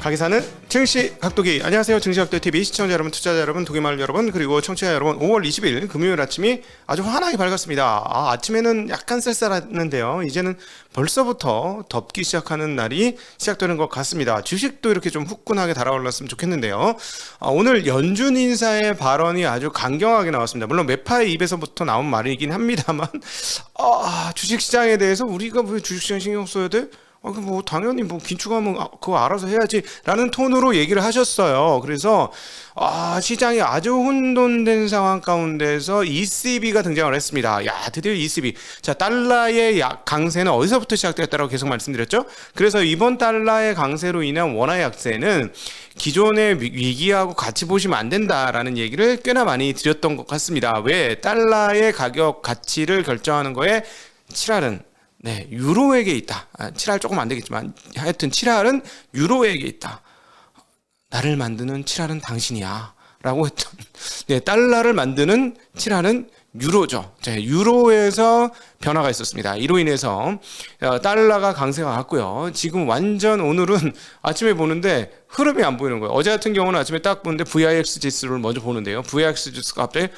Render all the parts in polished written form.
가게사는 증시 각도기. 안녕하세요. 증시각도TV 시청자 여러분, 투자자 여러분, 도기마을 여러분, 그리고 청취자 여러분. 5월 20일 금요일 아침이 아주 환하게 밝았습니다. 아침에는 약간 쌀쌀했는데요. 이제는 벌써부터 덥기 시작하는 날이 시작되는 것 같습니다. 주식도 이렇게 좀 후끈하게 달아올랐으면 좋겠는데요. 오늘 연준 인사의 발언이 아주 강경하게 나왔습니다. 물론 매파의 입에서부터 나온 말이긴 합니다만 주식시장에 대해서 우리가 왜 주식시장 신경 써야 돼? 뭐 당연히 뭐 긴축하면 그거 알아서 해야지라는 톤으로 얘기를 하셨어요. 그래서 시장이 아주 혼돈된 상황 가운데서 ECB가 등장을 했습니다. 드디어 ECB. 자, 달러의 강세는 어디서부터 시작됐다라고 계속 말씀드렸죠. 그래서 이번 달러의 강세로 인한 원화의 약세는 기존의 위기하고 같이 보시면 안 된다라는 얘기를 꽤나 많이 드렸던 것 같습니다. 왜? 달러의 가격 가치를 결정하는 거에 7할은 유로에게 있다. 7할 조금 안 되겠지만 하여튼 7할은 유로에게 있다. 나를 만드는 7할은 당신이야. 라고 했던 달러를 만드는 7할은 유로죠. 유로에서 변화가 있었습니다. 이로 인해서 달러가 강세가 왔고요. 지금 완전 오늘은 아침에 보는데 흐름이 안 보이는 거예요. 어제 같은 경우는 아침에 딱 보는데 VIX 지수를 먼저 보는데요. VIX 지수가 갑자기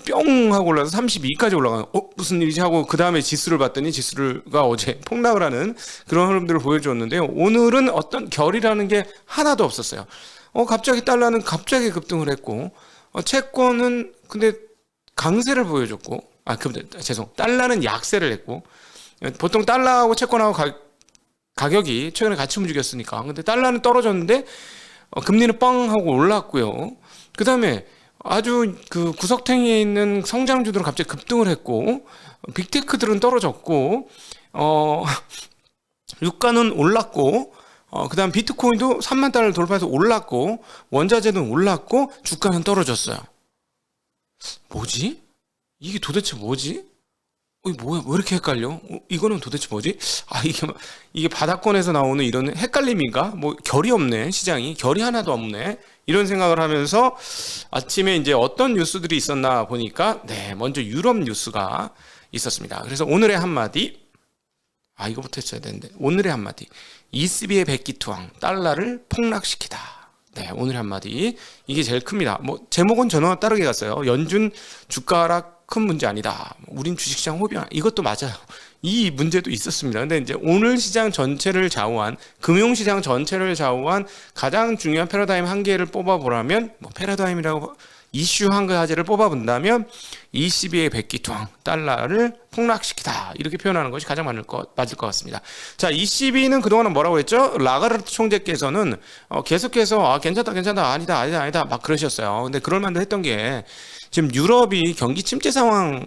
뿅 하고 올라서 32까지 올라가는 무슨 일이지 하고 그 다음에 지수를 봤더니 지수가 어제 폭락을 하는 그런 흐름들을 보여줬는데요. 오늘은 어떤 결이라는 게 하나도 없었어요. 갑자기 달러는 갑자기 급등을 했고 채권은 근데 강세를 보여줬고 달러는 약세를 했고 보통 달러하고 채권하고 가격이 최근에 같이 움직였으니까 근데 달러는 떨어졌는데 금리는 뻥 하고 올랐고요. 그 다음에 아주 그 구석탱이에 있는 성장주들은 갑자기 급등을 했고 빅테크들은 떨어졌고 유가는 올랐고 그다음 비트코인도 3만 달러를 돌파해서 올랐고 원자재는 올랐고 주가는 떨어졌어요. 뭐지? 이게 도대체 뭐지? 뭐야? 왜 이렇게 헷갈려? 이거는 도대체 뭐지? 이게 바닥권에서 나오는 이런 헷갈림인가? 결이 없네. 시장이 결이 하나도 없네. 이런 생각을 하면서 아침에 이제 어떤 뉴스들이 있었나 보니까 먼저 유럽 뉴스가 있었습니다. 그래서 오늘의 한마디 이거부터 했어야 되는데 오늘의 한마디 ECB의 백기투항 달러를 폭락시키다. 오늘의 한마디 이게 제일 큽니다. 제목은 전화와 따르게 갔어요. 연준 주가 하락 큰 문제 아니다. 우린 주식시장 호비야. 이것도 맞아요. 이 문제도 있었습니다. 근데 이제 오늘 시장 전체를 좌우한 금융시장 전체를 좌우한 가장 중요한 패러다임 한 개를 뽑아보라면 패러다임이라고 이슈 한 가지를 뽑아본다면 ECB의 백기투항 달러를 폭락시키다 이렇게 표현하는 것이 가장 맞을 것 같습니다. 자, ECB는 그동안은 뭐라고 했죠? 라가르트 총재께서는 계속해서 괜찮다 아니다 막 그러셨어요. 근데 그럴 만도 했던 게 지금 유럽이 경기 침체 상황이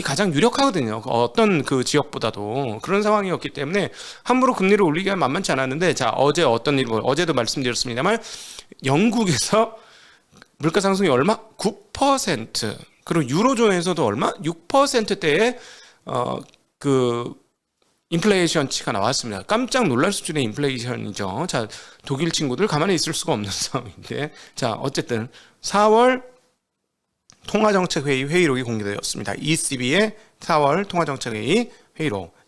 가장 유력하거든요. 어떤 그 지역보다도 그런 상황이었기 때문에 함부로 금리를 올리기가 만만치 않았는데 어제 어떤 일이 어제도 말씀드렸습니다만 영국에서 물가 상승이 얼마? 9%. 그리고 유로존에서도 얼마? 6%대의 그 인플레이션치가 나왔습니다. 깜짝 놀랄 수준의 인플레이션이죠. 독일 친구들 가만히 있을 수가 없는 상황인데 어쨌든 4월 통화정책회의 회의록이 공개되었습니다. ECB의 4월 통화정책회의 회의록.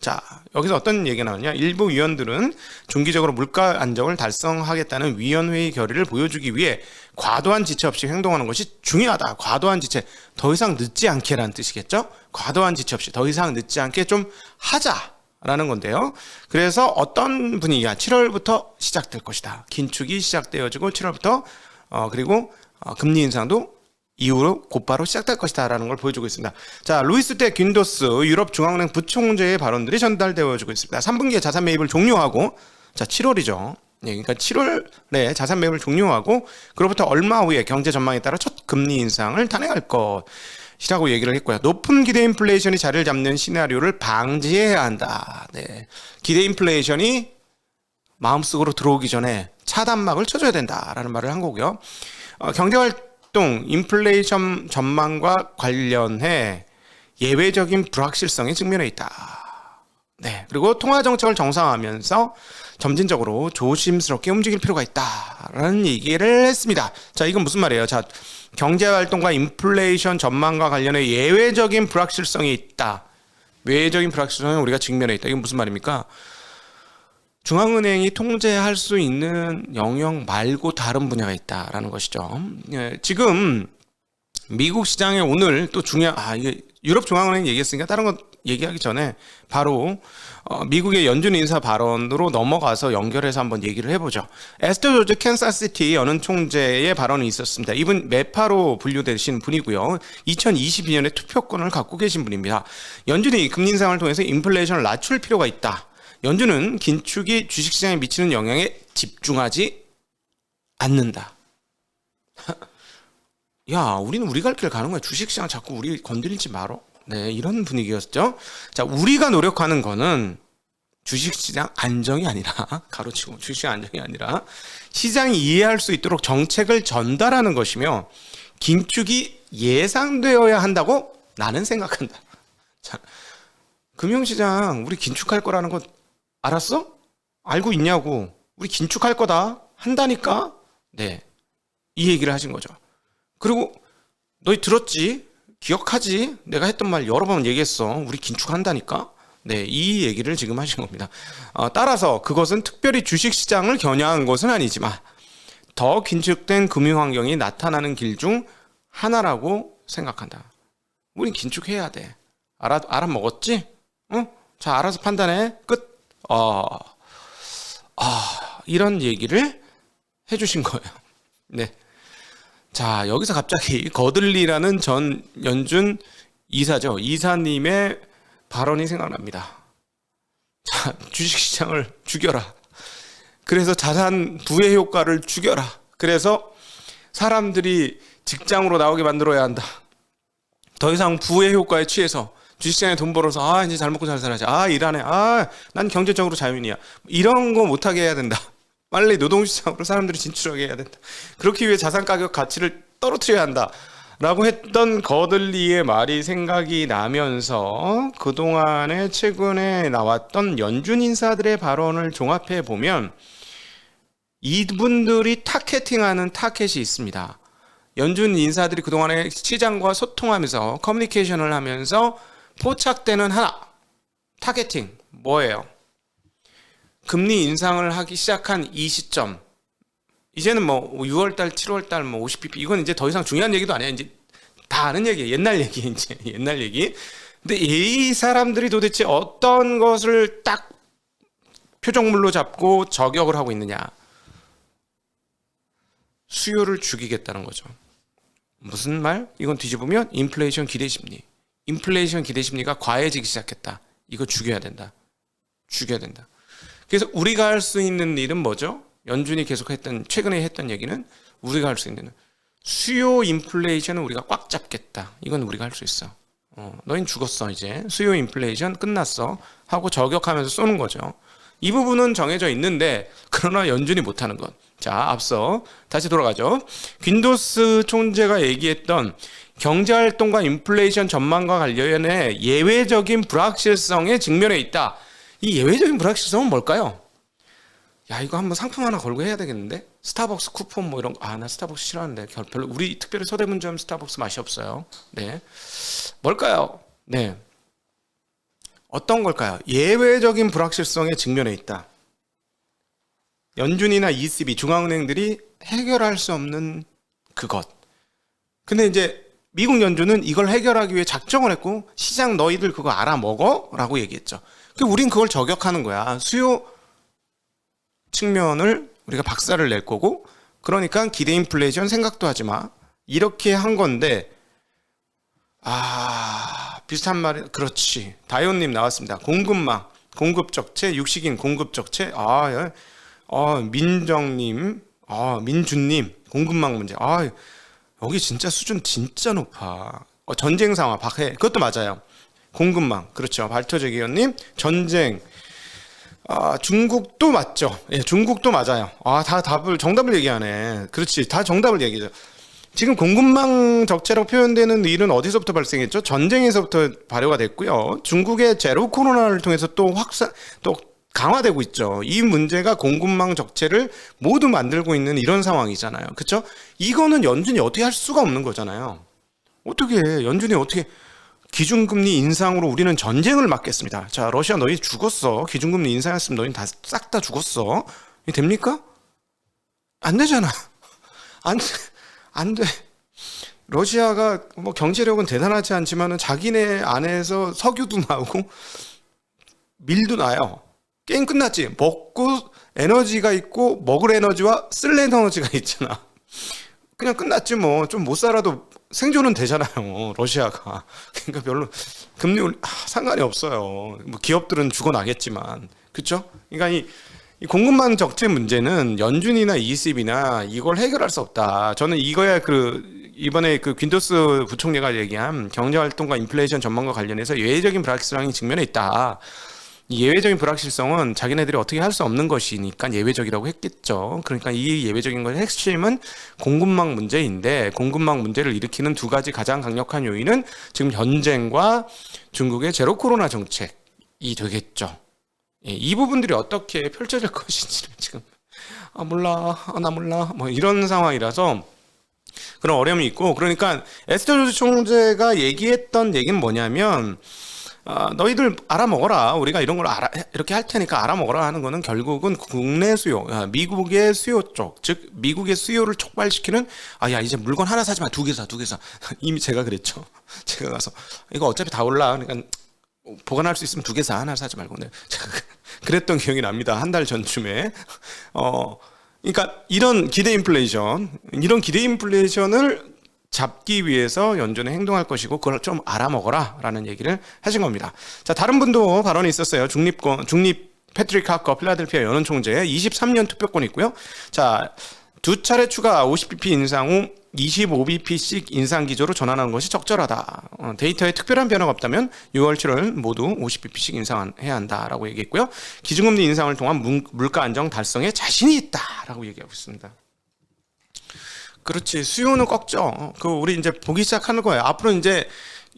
여기서 어떤 얘기가 나오냐? 일부 위원들은 중기적으로 물가 안정을 달성하겠다는 위원회의 결의를 보여주기 위해 과도한 지체 없이 행동하는 것이 중요하다. 과도한 지체, 더 이상 늦지 않게라는 뜻이겠죠? 과도한 지체 없이 더 이상 늦지 않게 좀 하자라는 건데요. 그래서 어떤 분위기가 7월부터 시작될 것이다. 긴축이 시작되어지고 7월부터 그리고 금리 인상도 이후로 곧바로 시작될 것이다 라는 걸 보여주고 있습니다. 루이스 데 귄도스 유럽 중앙은행 부총재의 발언들이 전달되어지고 있습니다. 3분기에 자산 매입을 종료하고 7월이죠. 그러니까 7월에 자산 매입을 종료하고 그로부터 얼마 후에 경제 전망에 따라 첫 금리 인상을 단행할 것이라고 얘기를 했고요. 높은 기대 인플레이션이 자리를 잡는 시나리오를 방지해야 한다. 기대 인플레이션이 마음속으로 들어오기 전에 차단막을 쳐줘야 된다라는 말을 한 거고요. 경제활동 인플레이션 전망과 관련해 예외적인 불확실성에 직면해 있다. 그리고 통화 정책을 정상화하면서 점진적으로 조심스럽게 움직일 필요가 있다라는 얘기를 했습니다. 이건 무슨 말이에요? 경제 활동과 인플레이션 전망과 관련해 예외적인 불확실성이 있다. 외적인 불확실성에 우리가 직면해 있다. 이건 무슨 말입니까? 중앙은행이 통제할 수 있는 영역 말고 다른 분야가 있다라는 것이죠. 예, 지금 미국 시장에 오늘 또 이게 유럽 중앙은행 얘기했으니까 다른 거 얘기하기 전에 바로 미국의 연준 인사 발언으로 넘어가서 연결해서 한번 얘기를 해보죠. 에스터 조지 캔사스시티 연은 총재의 발언이 있었습니다. 이분 매파로 분류되신 분이고요. 2022년에 투표권을 갖고 계신 분입니다. 연준이 금리 인상을 통해서 인플레이션을 낮출 필요가 있다. 연준은 긴축이 주식시장에 미치는 영향에 집중하지 않는다. 야, 우리는 우리 갈 길 가는 거야. 주식시장 자꾸 우리 건드리지 말어. 네, 이런 분위기였죠. 자, 우리가 노력하는 거는 주식시장 안정이 아니라, 가로치고 주식시장 안정이 아니라 시장이 이해할 수 있도록 정책을 전달하는 것이며 긴축이 예상되어야 한다고 나는 생각한다. 자, 금융시장 우리 긴축할 거라는 거 알았어? 알고 있냐고. 우리 긴축할 거다. 한다니까? 네, 이 얘기를 하신 거죠. 그리고 너희 들었지? 기억하지? 내가 했던 말 여러 번 얘기했어. 우리 긴축한다니까? 네, 이 얘기를 지금 하신 겁니다. 따라서 그것은 특별히 주식시장을 겨냥한 것은 아니지만 더 긴축된 금융환경이 나타나는 길 중 하나라고 생각한다. 우린 긴축해야 돼. 알아먹었지? 응? 자, 알아서 판단해. 끝. 이런 얘기를 해주신 거예요. 네. 자, 여기서 갑자기 거들리라는 전 연준 이사죠. 이사님의 발언이 생각납니다. 자, 주식시장을 죽여라. 그래서 자산 부의 효과를 죽여라. 그래서 사람들이 직장으로 나오게 만들어야 한다. 더 이상 부의 효과에 취해서 주식시장에 돈 벌어서 이제 잘 먹고 잘 살아야지. 일하네. 난 경제적으로 자유인이야. 이런 거 못하게 해야 된다. 빨리 노동시장으로 사람들이 진출하게 해야 된다. 그렇기 위해 자산 가격 가치를 떨어뜨려야 한다. 라고 했던 거들리의 말이 생각이 나면서 그동안에 최근에 나왔던 연준 인사들의 발언을 종합해 보면 이분들이 타겟팅하는 타겟이 있습니다. 연준 인사들이 그동안에 시장과 소통하면서 커뮤니케이션을 하면서 포착되는 하나, 타겟팅 뭐예요? 금리 인상을 하기 시작한 이 시점, 이제는 뭐 6월달, 7월달 뭐 50bp 이건 이제 더 이상 중요한 얘기도 아니야. 이제 다 아는 얘기야. 옛날 얘기. 이제 옛날 얘기. 근데 이 사람들이 도대체 어떤 것을 딱 표적물로 잡고 저격을 하고 있느냐? 수요를 죽이겠다는 거죠. 무슨 말? 이건 뒤집으면 인플레이션 기대 심리. 인플레이션 기대 심리가 과해지기 시작했다. 이거 죽여야 된다. 죽여야 된다. 그래서 우리가 할 수 있는 일은 뭐죠? 연준이 계속 최근에 했던 얘기는 우리가 할 수 있는 수요 인플레이션은 우리가 꽉 잡겠다. 이건 우리가 할 수 있어. 너희는 죽었어 이제. 수요 인플레이션 끝났어. 하고 저격하면서 쏘는 거죠. 이 부분은 정해져 있는데 그러나 연준이 못하는 것. 자, 앞서 다시 돌아가죠. 귄도스 총재가 얘기했던 경제활동과 인플레이션 전망과 관련해 예외적인 불확실성에 직면해 있다. 이 예외적인 불확실성은 뭘까요? 야, 이거 한번 상품 하나 걸고 해야 되겠는데? 스타벅스 쿠폰 뭐 이런 거. 나 스타벅스 싫어하는데. 별로 우리 특별히 서대문점 스타벅스 맛이 없어요. 네. 뭘까요? 네. 어떤 걸까요? 예외적인 불확실성에 직면해 있다. 연준이나 ECB 중앙은행들이 해결할 수 없는 그것. 근데 이제 미국 연준은 이걸 해결하기 위해 작정을 했고 시장 너희들 그거 알아먹어? 라고 얘기했죠. 우린 그걸 저격하는 거야. 수요 측면을 우리가 박살을 낼 거고 그러니까 기대 인플레이션 생각도 하지 마. 이렇게 한 건데 비슷한 말이 그렇지. 다이온님 나왔습니다. 공급망, 공급적체, 육식인 공급적체. 민정님, 민준님 공급망 문제. 여기 진짜 수준 진짜 높아. 전쟁 상황 박해 그것도 맞아요. 공급망 그렇죠. 발터제기원님 전쟁. 중국도 맞죠. 예, 중국도 맞아요. 다 정답을 얘기하네. 그렇지, 다 정답을 얘기죠. 지금 공급망 적체라고 표현되는 일은 어디서부터 발생했죠? 전쟁에서부터 발효가 됐고요. 중국의 제로 코로나를 통해서 또 강화되고 있죠. 이 문제가 공급망 적체를 모두 만들고 있는 이런 상황이잖아요. 그렇죠? 이거는 연준이 어떻게 할 수가 없는 거잖아요. 어떻게 연준이 어떻게 기준금리 인상으로 우리는 전쟁을 막겠습니다. 자, 러시아 너희 죽었어. 기준금리 인상했으면 너희 다 싹 다 죽었어. 이게 됩니까? 안 되잖아. 안, 안 돼. 러시아가 뭐 경제력은 대단하지 않지만은 자기네 안에서 석유도 나오고 밀도 나요. 게임 끝났지. 먹고 에너지가 있고 먹을 에너지와 쓸 에너지가 있잖아. 그냥 끝났지 뭐. 좀 못 살아도 생존은 되잖아요. 러시아가. 그러니까 별로 금리 상관이 없어요. 뭐 기업들은 죽어나겠지만. 그렇죠? 그러니까 이 공급망 적체 문제는 연준이나 ECB나 이걸 해결할 수 없다. 저는 이거야 이번에 그 귄도스 부총리가 얘기한 경제활동과 인플레이션 전망과 관련해서 예외적인 불확실성이 직면해 있다. 이 예외적인 불확실성은 자기네들이 어떻게 할 수 없는 것이니까 예외적이라고 했겠죠. 그러니까 이 예외적인 것의 핵심은 공급망 문제인데, 공급망 문제를 일으키는 두 가지 가장 강력한 요인은 지금 전쟁과 중국의 제로 코로나 정책이 되겠죠. 이 부분들이 어떻게 펼쳐질 것인지는 지금 몰라, 나 몰라, 뭐 이런 상황이라서 그런 어려움이 있고. 그러니까 에스더 조지 총재가 얘기했던 얘기는 뭐냐면, 너희들 알아먹어라. 우리가 이런 걸 이렇게 할 테니까 알아먹어라 하는 거는 결국은 국내 수요, 미국의 수요 쪽, 즉 미국의 수요를 촉발시키는, 야 이제 물건 하나 사지 마, 두 개 사. 이미 제가 그랬죠. 제가 가서 이거 어차피 다 올라. 그러니까 보관할 수 있으면 두 개 사, 하나 사지 말고. 제가 그랬던 기억이 납니다. 한 달 전쯤에. 그러니까 이런 기대 인플레이션을 잡기 위해서 연준은 행동할 것이고, 그걸 좀 알아먹어라 라는 얘기를 하신 겁니다. 자, 다른 분도 발언이 있었어요. 중립 패트릭 하커 필라델피아 연은 총재 23년 투표권이 있고요. 자, 두 차례 추가 50bp 인상 후 25bp씩 인상 기조로 전환하는 것이 적절하다. 데이터에 특별한 변화가 없다면 6월, 7월 모두 50bp씩 인상해야 한다라고 얘기했고요. 기준금리 인상을 통한 물가 안정 달성에 자신이 있다라고 얘기하고 있습니다. 그렇지. 수요는 꺾죠. 우리 이제 보기 시작하는 거예요. 앞으로 이제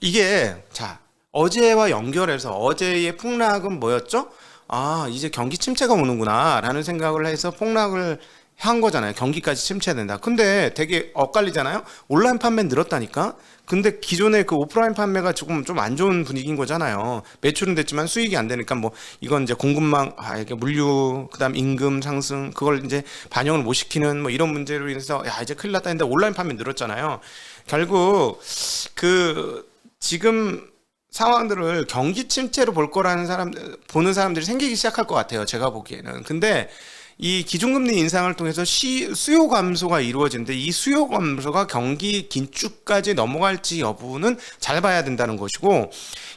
이게, 자, 어제와 연결해서 어제의 폭락은 뭐였죠? 이제 경기 침체가 오는구나 라는 생각을 해서 폭락을 한 거잖아요. 경기까지 침체된다. 근데 되게 엇갈리잖아요. 온라인 판매 늘었다니까. 근데 기존의 그 오프라인 판매가 조금 좀 안 좋은 분위기인 거잖아요. 매출은 됐지만 수익이 안 되니까 뭐 이건 이제 공급망, 이게 물류, 그다음 임금 상승, 그걸 이제 반영을 못 시키는 뭐 이런 문제로 인해서 이제 큰일 났다 했는데 온라인 판매 늘었잖아요. 결국 지금 상황들을 경기 침체로 볼 거라는 보는 사람들이 생기기 시작할 것 같아요. 제가 보기에는. 근데 이 기준금리 인상을 통해서 수요 감소가 이루어지는데, 이 수요 감소가 경기 긴축까지 넘어갈지 여부는 잘 봐야 된다는 것이고,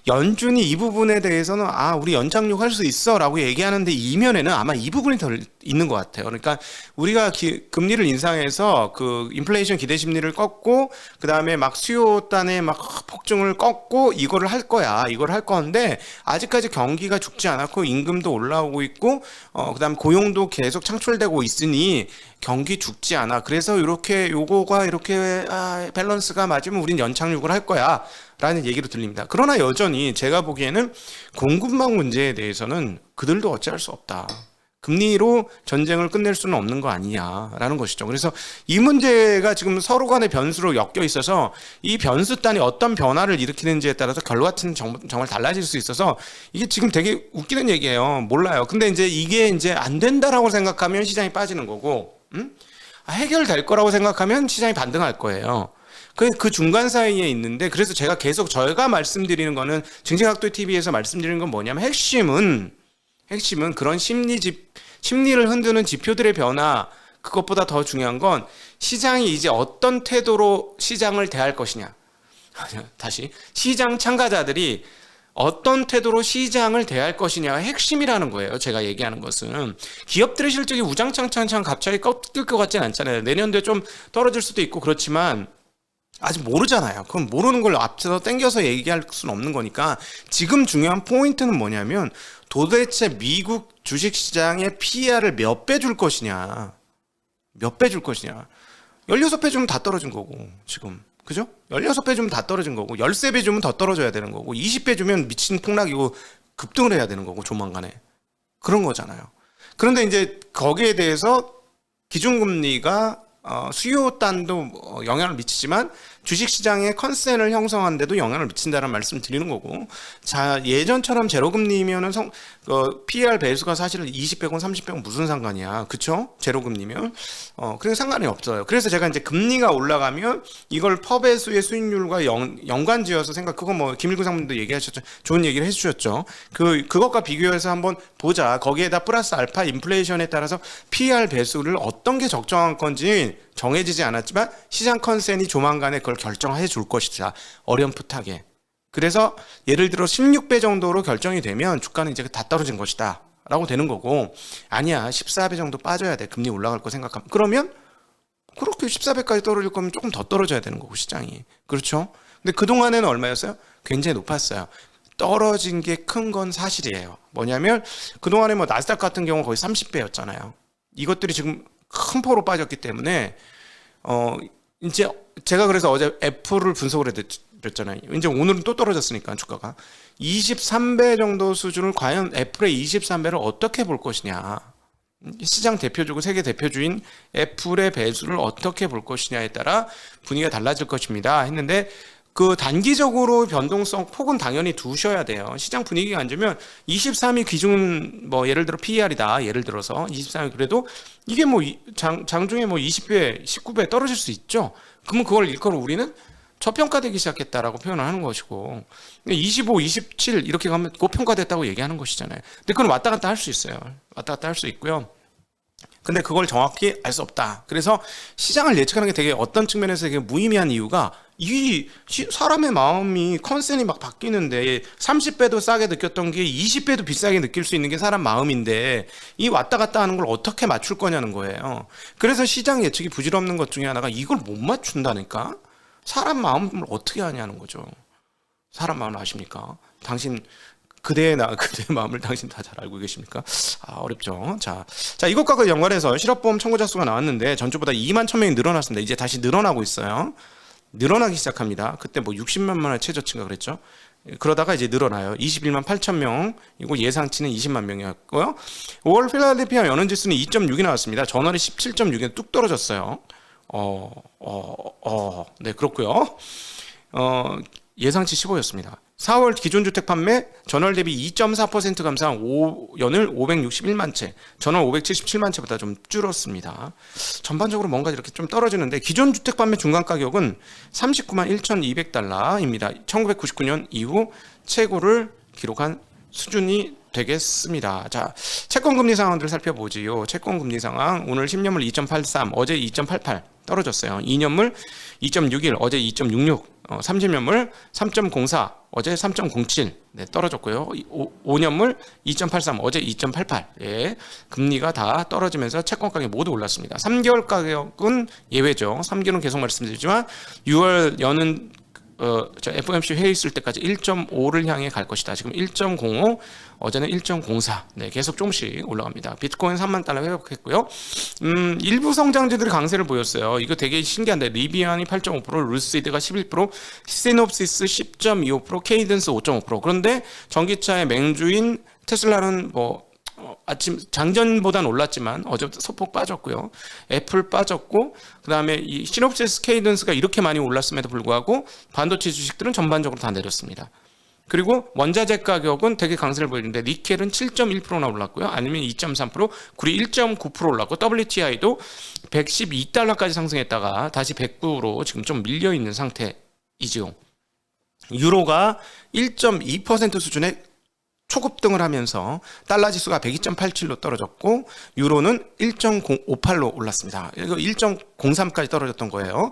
연준이 이 부분에 대해서는 우리 연착륙 할 수 있어 라고 얘기하는데, 이면에는 아마 이 부분이 더 있는 것 같아요. 그러니까 우리가 금리를 인상해서 그 인플레이션 기대 심리를 꺾고, 그 다음에 막 수요단의 막 폭증을 꺾고 이거를 할 건데, 아직까지 경기가 죽지 않았고 임금도 올라오고 있고, 그 다음 고용도 계속 창출되고 있으니 경기 죽지 않아. 그래서 요거가 이렇게 밸런스가 맞으면 우린 연착륙을 할 거야 라는 얘기로 들립니다. 그러나 여전히 제가 보기에는 공급망 문제에 대해서는 그들도 어찌할 수 없다. 금리로 전쟁을 끝낼 수는 없는 거 아니냐라는 것이죠. 그래서 이 문제가 지금 서로 간의 변수로 엮여 있어서, 이 변수단이 어떤 변화를 일으키는지에 따라서 결과는 정말 달라질 수 있어서, 이게 지금 되게 웃기는 얘기예요. 몰라요. 근데 이게 안 된다라고 생각하면 시장이 빠지는 거고, 해결될 거라고 생각하면 시장이 반등할 거예요. 그 중간 사이에 있는데, 그래서 제가 계속 저희가 말씀드리는 거는, 증시각도의 TV에서 말씀드리는 건 뭐냐면, 핵심은 그런 심리를 흔드는 지표들의 변화, 그것보다 더 중요한 건 시장이 이제 어떤 태도로 시장을 대할 것이냐. 다시, 시장 참가자들이 어떤 태도로 시장을 대할 것이냐가 핵심이라는 거예요. 제가 얘기하는 것은 기업들의 실적이 우장창창 갑자기 꺾일 것 같지는 않잖아요. 내년도에 좀 떨어질 수도 있고 그렇지만 아직 모르잖아요. 그럼 모르는 걸 앞서서 땡겨서 얘기할 수는 없는 거니까, 지금 중요한 포인트는 뭐냐면 도대체 미국 주식시장의 PER을 몇 배 줄 것이냐. 16배 주면 다 떨어진 거고 지금. 그죠? 16배 주면 다 떨어진 거고, 13배 주면 더 떨어져야 되는 거고, 20배 주면 미친 폭락이고 급등을 해야 되는 거고, 조만간에. 그런 거잖아요. 그런데 이제 거기에 대해서 기준금리가 수요단도 영향을 미치지만 주식시장의 컨센을 형성하는데도 영향을 미친다는 말씀 드리는 거고, 자, 예전처럼 제로금리면은 PER 배수가 사실 20배건 30배건 무슨 상관이야. 그쵸? 제로금리면. 그래서 상관이 없어요. 그래서 제가 이제 금리가 올라가면 이걸 퍼배수의 수익률과 연관지어서 그거 뭐 김일구 상무님도 얘기하셨죠. 좋은 얘기를 해주셨죠. 그것과 비교해서 한번 보자. 거기에다 플러스 알파 인플레이션에 따라서 PER 배수를 어떤 게 적정한 건지 정해지지 않았지만 시장 컨센이 조만간에 그걸 결정해 줄 것이다. 어렴풋하게. 그래서 예를 들어 16배 정도로 결정이 되면 주가는 이제 다 떨어진 것이다 라고 되는 거고, 아니야 14배 정도 빠져야 돼 금리 올라갈 거 생각하면, 그러면 그렇게 14배까지 떨어질 거면 조금 더 떨어져야 되는 거고 시장이. 그렇죠? 근데 그동안에는 얼마였어요? 굉장히 높았어요. 떨어진 게 큰 건 사실이에요. 뭐냐면 그동안에 뭐 나스닥 같은 경우 거의 30배였잖아요. 이것들이 지금 큰 폭으로 빠졌기 때문에 이제 제가 그래서 어제 애플을 분석을 해드렸잖아요. 이제 오늘은 또 떨어졌으니까 주가가 23배 정도 수준을 과연 애플의 23배를 어떻게 볼 것이냐, 시장 대표주고 세계 대표주인 애플의 배수를 어떻게 볼 것이냐에 따라 분위기가 달라질 것입니다 했는데, 그 단기적으로 변동성 폭은 당연히 두셔야 돼요. 시장 분위기가 안 좋으면 23이 기준 뭐 예를 들어 PER이다. 예를 들어서 23이 그래도 이게 뭐 장중에 뭐 20배, 19배 떨어질 수 있죠. 그러면 그걸 일컬어 우리는 저평가되기 시작했다라고 표현을 하는 것이고, 25, 27 이렇게 가면 고평가됐다고 얘기하는 것이잖아요. 근데 그건 왔다 갔다 할 수 있어요. 왔다 갔다 할 수 있고요. 근데 그걸 정확히 알 수 없다. 그래서 시장을 예측하는 게 되게 어떤 측면에서 되게 무의미한 이유가, 이 사람의 마음이 컨센이 막 바뀌는데 30배도 싸게 느꼈던 게 20배도 비싸게 느낄 수 있는 게 사람 마음인데, 이 왔다 갔다 하는 걸 어떻게 맞출 거냐는 거예요. 그래서 시장 예측이 부질없는 것 중에 하나가 이걸 못 맞춘다니까. 사람 마음을 어떻게 하냐는 거죠. 사람 마음을 아십니까? 당신 그대의 마음을 당신 다 잘 알고 계십니까? 어렵죠. 자, 이것과 연관해서 실업보험 청구자 수가 나왔는데 전주보다 2만 1,000명이 늘어났습니다. 이제 다시 늘어나고 있어요. 늘어나기 시작합니다. 그때 뭐 60만 명의 최저치인가 그랬죠. 그러다가 이제 늘어나요. 21만 8천 명, 이거 예상치는 20만 명이었고요. 5월 필라델피아 연은지수는 2.6이 나왔습니다. 전월에 17.6에 뚝 떨어졌어요. 네, 그렇고요. 예상치 15였습니다. 4월 기존주택 판매 전월 대비 2.4% 감소한 연을 561만 채, 전월 577만 채보다 좀 줄었습니다. 전반적으로 뭔가 이렇게 좀 떨어지는데, 기존주택 판매 중간 가격은 39만 1,200달러입니다. 1999년 이후 최고를 기록한 수준이 되겠습니다. 자, 채권금리 상황들을 살펴보지요. 채권금리 상황, 오늘 10년물 2.83, 어제 2.88 떨어졌어요. 2년물 2.61, 어제 2.66, 30년물 3.04, 어제 3.07, 네, 떨어졌고요. 5년물 2.83, 어제 2.88. 예, 금리가 다 떨어지면서 채권 가격이 모두 올랐습니다. 3개월 가격은 예외죠. 3개월은 계속 말씀드리지만 6월 연은 FOMC 회의 있을 때까지 1.5를 향해 갈 것이다. 지금 1.05, 어제는 1.04. 네, 계속 조금씩 올라갑니다. 비트코인 3만 달러 회복했고요. 일부 성장주들이 강세를 보였어요. 이거 되게 신기한데, 리비안이 8.5%, 루시드가 11%, 시놉시스 10.25%, 케이던스 5.5%. 그런데 전기차의 맹주인 테슬라는 뭐 아침 장전보단 올랐지만 어제부터 소폭 빠졌고요. 애플 빠졌고, 그 다음에 이 시놉시스 케이던스가 이렇게 많이 올랐음에도 불구하고 반도체 주식들은 전반적으로 다 내렸습니다. 그리고 원자재 가격은 되게 강세를 보이는데, 니켈은 7.1%나 올랐고요. 아니면 2.3%, 구리 1.9% 올랐고, WTI도 112달러까지 상승했다가 다시 109로 지금 좀 밀려 있는 상태이지요. 유로가 1.2% 수준의 초급등을 하면서 달러 지수가 102.87로 떨어졌고, 유로는 1.58로 올랐습니다. 이거 1.03까지 떨어졌던 거예요.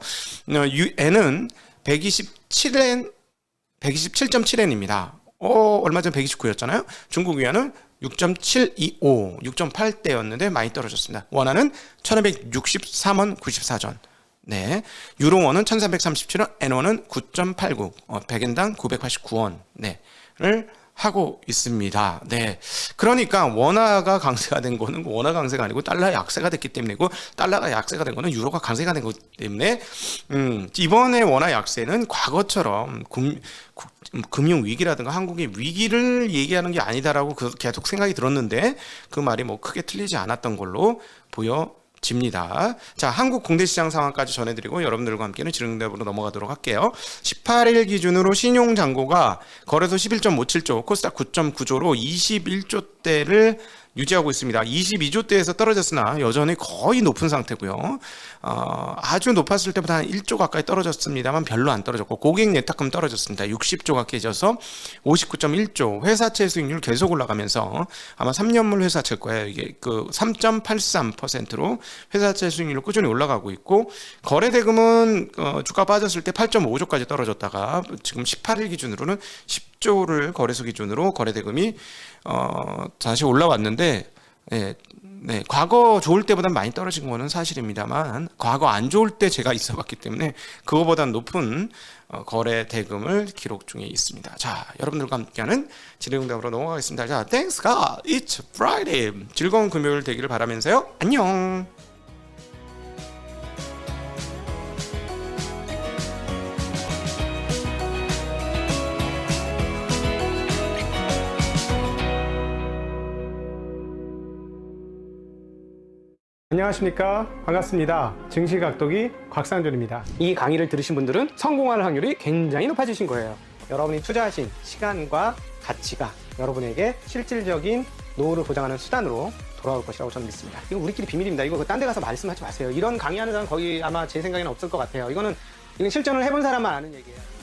엔은 127.7엔입니다. 얼마 전 129였잖아요. 중국 위안은 6.725, 6.8대였는데 많이 떨어졌습니다. 원화는 1263원 94전. 네, 유로원은 1337원, 엔원은 9.89, 100엔당 989원. 네,를 하고 있습니다. 네, 그러니까 원화가 강세가 된 거는 원화 강세가 아니고 달러 약세가 됐기 때문이고, 달러가 약세가 된 거는 유로가 강세가 된 거기 때문에, 이번에 원화 약세는 과거처럼 금융 위기라든가 한국의 위기를 얘기하는 게 아니다라고 계속 생각이 들었는데, 그 말이 뭐 크게 틀리지 않았던 걸로 보여. 집니다. 자, 한국 공대 시장 상황까지 전해드리고 여러분들과 함께는 지능답으로 넘어가도록 할게요. 18일 기준으로 신용잔고가 거래소 11.57조, 코스닥 9.9조로 21조대를 유지하고 있습니다. 22조대에서 떨어졌으나 여전히 거의 높은 상태고요. 아주 높았을 때보다 한 1조 가까이 떨어졌습니다만 별로 안 떨어졌고, 고객 예탁금 떨어졌습니다. 60조가 깨져서 59.1조, 회사채 수익률 계속 올라가면서 아마 3년물 회사채일 거예요. 이게 그 3.83%로 회사채 수익률로 꾸준히 올라가고 있고, 거래대금은 주가 빠졌을 때 8.5조까지 떨어졌다가 지금 18일 기준으로는 10조를 거래소 기준으로 거래대금이 다시 올라왔는데, 네, 과거 좋을 때보다 많이 떨어진 거는 사실입니다만, 과거 안 좋을 때 제가 있어봤기 때문에 그거보다 높은 거래 대금을 기록 중에 있습니다. 자, 여러분들과 함께하는 지능응답으로 넘어가겠습니다. 자, Thanks God, it's Friday. 즐거운 금요일 되기를 바라면서요. 안녕. 안녕하십니까, 반갑습니다. 증시각도기 곽상준입니다. 이 강의를 들으신 분들은 성공할 확률이 굉장히 높아지신 거예요. 여러분이 투자하신 시간과 가치가 여러분에게 실질적인 노후를 보장하는 수단으로 돌아올 것이라고 저는 믿습니다. 이거 우리끼리 비밀입니다. 이거 딴 데 가서 말씀하지 마세요. 이런 강의하는 사람 거의 아마 제 생각에는 없을 것 같아요. 이거는 실전을 해본 사람만 아는 얘기예요.